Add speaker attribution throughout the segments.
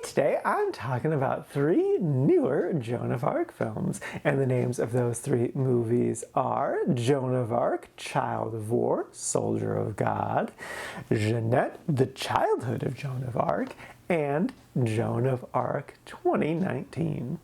Speaker 1: Today I'm talking about 3 newer Joan of Arc films, and the names of those 3 movies are Joan of Arc, Child of War, Soldier of God, Jeannette, The Childhood of Joan of Arc, and Joan of Arc 2019.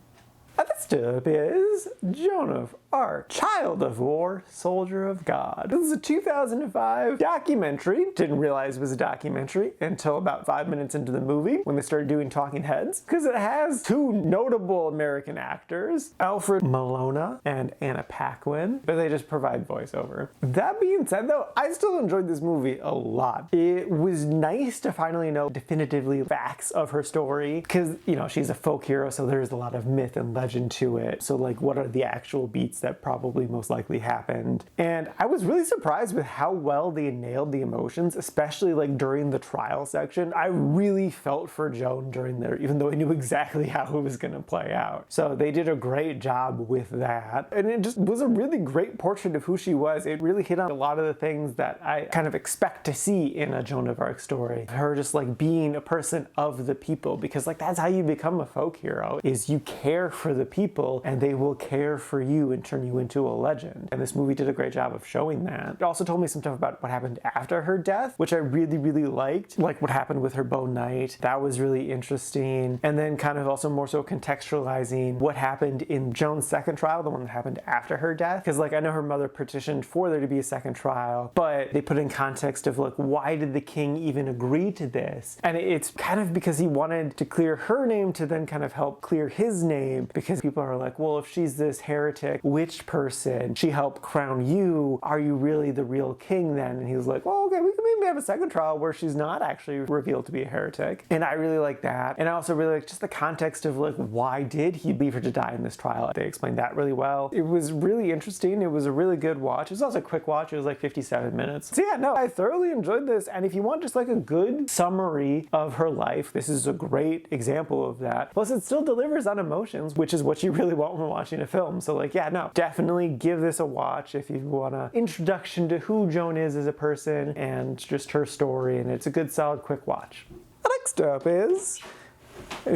Speaker 1: Next up is Joan of Arc, Child of War, Soldier of God. This is a 2005 documentary. Didn't realize it was a documentary until about 5 minutes into the movie when they started doing talking heads, because it has 2 notable American actors, Alfred Molina and Anna Paquin, but they just provide voiceover. That being said though, I still enjoyed this movie a lot. It was nice to finally know definitively facts of her story, because, you know, she's a folk hero, so there's a lot of myth and legend to it. So like, what are the actual beats that probably most likely happened? And I was really surprised with how well they nailed the emotions, especially like during the trial section. I really felt for Joan during there, even though I knew exactly how it was gonna play out. So they did a great job with that. And it just was a really great portrait of who she was. It really hit on a lot of the things that I kind of expect to see in a Joan of Arc story. Her just like being a person of the people, because like that's how you become a folk hero, is you care for the people and they will care for you and turn you into a legend. And this movie did a great job of showing that. It also told me some stuff about what happened after her death, which I really liked. Like what happened with her bow knight. That was really interesting. And then kind of also more so contextualizing what happened in Joan's second trial, the one that happened after her death. Because like I know her mother petitioned for there to be a second trial, but they put in context of like, why did the king even agree to this? And it's kind of because he wanted to clear her name to then kind of help clear his name, because people are like, well, if she's this heretic witch person, she helped crown you, are you really the real king then? And he was like, well, okay, we can maybe have a second trial where she's not actually revealed to be a heretic. And I really like that. And I also really like just the context of like, why did he leave her to die in this trial? They explained that really well. It was really interesting. It was a really good watch. It was also a quick watch. It was like 57 minutes. So yeah, no, I thoroughly enjoyed this. And if you want just like a good summary of her life, this is a great example of that. Plus it still delivers on emotions, which is what you really want when watching a film. So like, yeah, no, definitely give this a watch if you want an introduction to who Joan is as a person and just her story. And it's a good, solid, quick watch. Next up is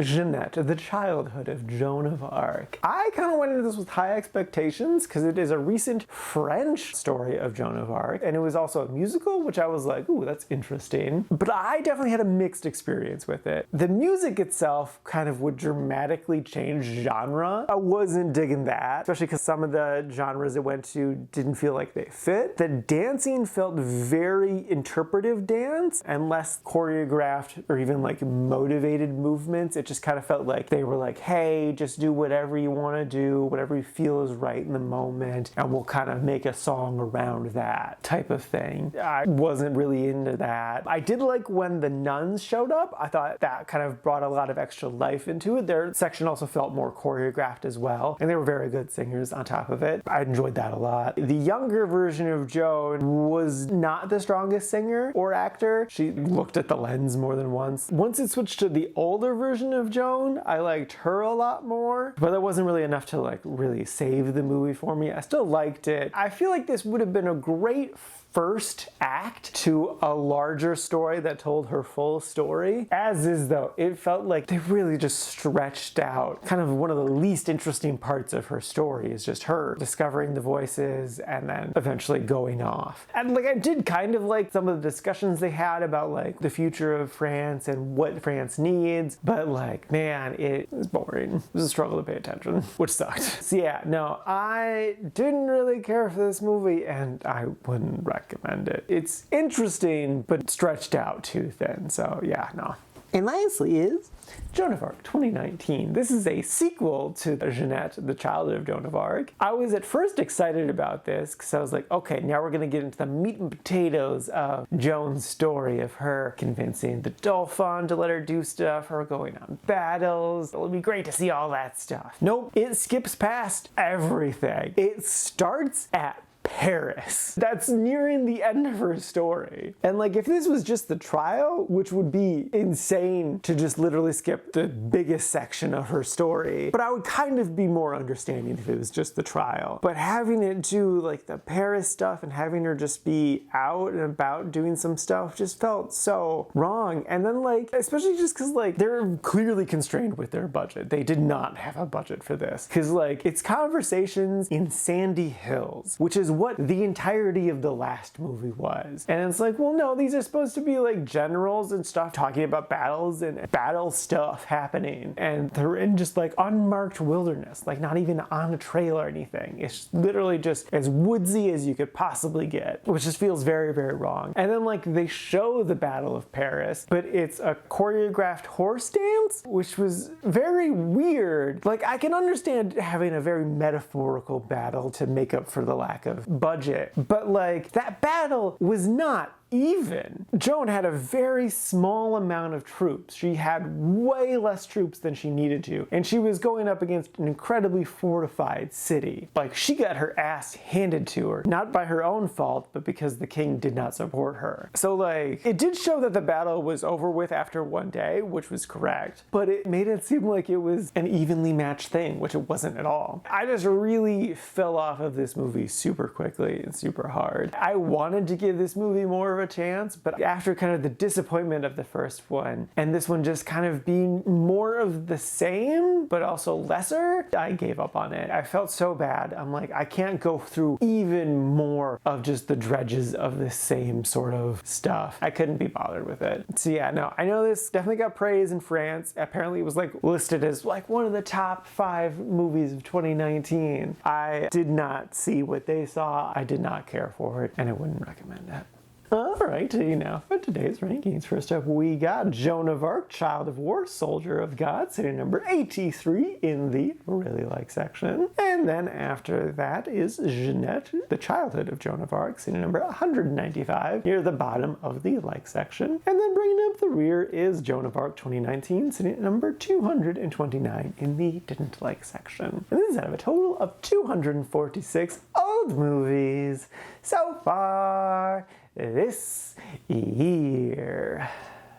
Speaker 1: Jeannette, the childhood of Joan of Arc. I kind of went into this with high expectations because it is a recent French story of Joan of Arc, and it was also a musical, which I was like, ooh, that's interesting. But I definitely had a mixed experience with it. The music itself kind of would dramatically change genre. I wasn't digging that, especially because some of the genres it went to didn't feel like they fit. The dancing felt very interpretive dance and less choreographed or even like motivated movements. It just kind of felt like they were like, hey, just do whatever you want to do, whatever you feel is right in the moment, and we'll kind of make a song around that type of thing. I wasn't really into that. I did like when the nuns showed up. I thought that kind of brought a lot of extra life into it. Their section also felt more choreographed as well, and they were very good singers on top of it. I enjoyed that a lot. The younger version of Joan was not the strongest singer or actor. She looked at the lens more than once. Once it switched to the older version of Joan, I liked her a lot more, but that wasn't really enough to like really save the movie for me. I still liked it. I feel like this would have been a great first act to a larger story that told her full story. As is though, it felt like they really just stretched out kind of one of the least interesting parts of her story is just her discovering the voices and then eventually going off. And like I did kind of like some of the discussions they had about like the future of France and what France needs, but like, man, it was boring. It was a struggle to pay attention, which sucked. So yeah, no, I didn't really care for this movie and I wouldn't recommend it. It's interesting, but stretched out too thin. So yeah, no. And lastly is Joan of Arc 2019. This is a sequel to Jeannette, the childhood of Joan of Arc. I was at first excited about this because I was like, okay, now we're gonna get into the meat and potatoes of Joan's story, of her convincing the Dauphin to let her do stuff, her going on battles. It'll be great to see all that stuff. Nope, it skips past everything. It starts at Paris. That's nearing the end of her story. And like, if this was just the trial, which would be insane to just literally skip the biggest section of her story, but I would kind of be more understanding if it was just the trial. But having it do like the Paris stuff and having her just be out and about doing some stuff just felt so wrong. And then like, especially just because like they're clearly constrained with their budget. They did not have a budget for this. Because like, it's conversations in Sandy Hills, which is what the entirety of the last movie was. And it's like, well, no, these are supposed to be like generals and stuff talking about battles and battle stuff happening. And they're in just like unmarked wilderness, like not even on a trail or anything. It's literally just as woodsy as you could possibly get, which just feels very, very wrong. And then like they show the Battle of Paris, but it's a choreographed horse dance, which was very weird. Like, I can understand having a very metaphorical battle to make up for the lack of budget, but like that battle was not even. Joan had a very small amount of troops. She had way less troops than she needed to, and she was going up against an incredibly fortified city. Like, she got her ass handed to her, not by her own fault, but because the king did not support her. So like, it did show that the battle was over with after one day, which was correct, but it made it seem like it was an evenly matched thing, which it wasn't at all. I just really fell off of this movie super quickly and super hard. I wanted to give this movie more of a chance, but after kind of the disappointment of the first one and this one just kind of being more of the same but also lesser, I gave up on it. I felt so bad. I'm like, I can't go through even more of just the dredges of the same sort of stuff. I couldn't be bothered with it. So yeah, no, I know this definitely got praise in France. Apparently it was like listed as like one of the top 5 movies of 2019. I did not see what they saw. I did not care for it, and I wouldn't recommend it. Alright, now for today's rankings. First up, we got Joan of Arc, Child of War, Soldier of God, sitting number 83 in the really like section. And then after that is Jeannette, the childhood of Joan of Arc, sitting number 195, near the bottom of the like section. And then bringing up the rear is Joan of Arc 2019, sitting at number 229 in the didn't like section. And this is out of a total of 246 old movies so far this year.